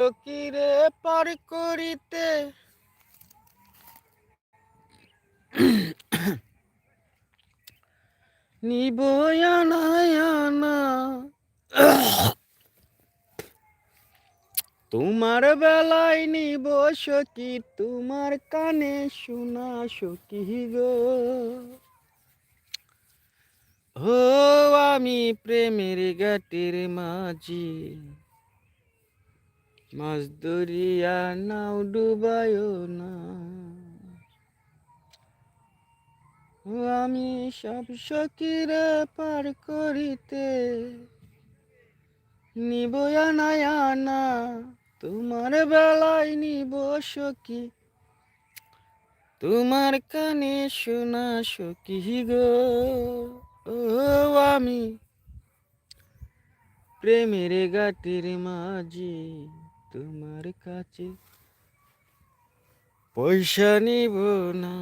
কিরে পার করিতে নিব আনা আনা তোমার বেলায় নিব সখী তোমার কানে শোনা সখী গো ও আমি প্রেমের ঘাটের মাঝি মাছ ধরিয়া নাও ডুবায় না ও আমি সব সখীরে পার করিতে নিব আনা আনা তোমার বেলায় নিব সখী তোমার কানে শোনা সখী গো ও আমি প্রেমের ঘাটের মাঝি তোমার কাছে পয়সা নিব না।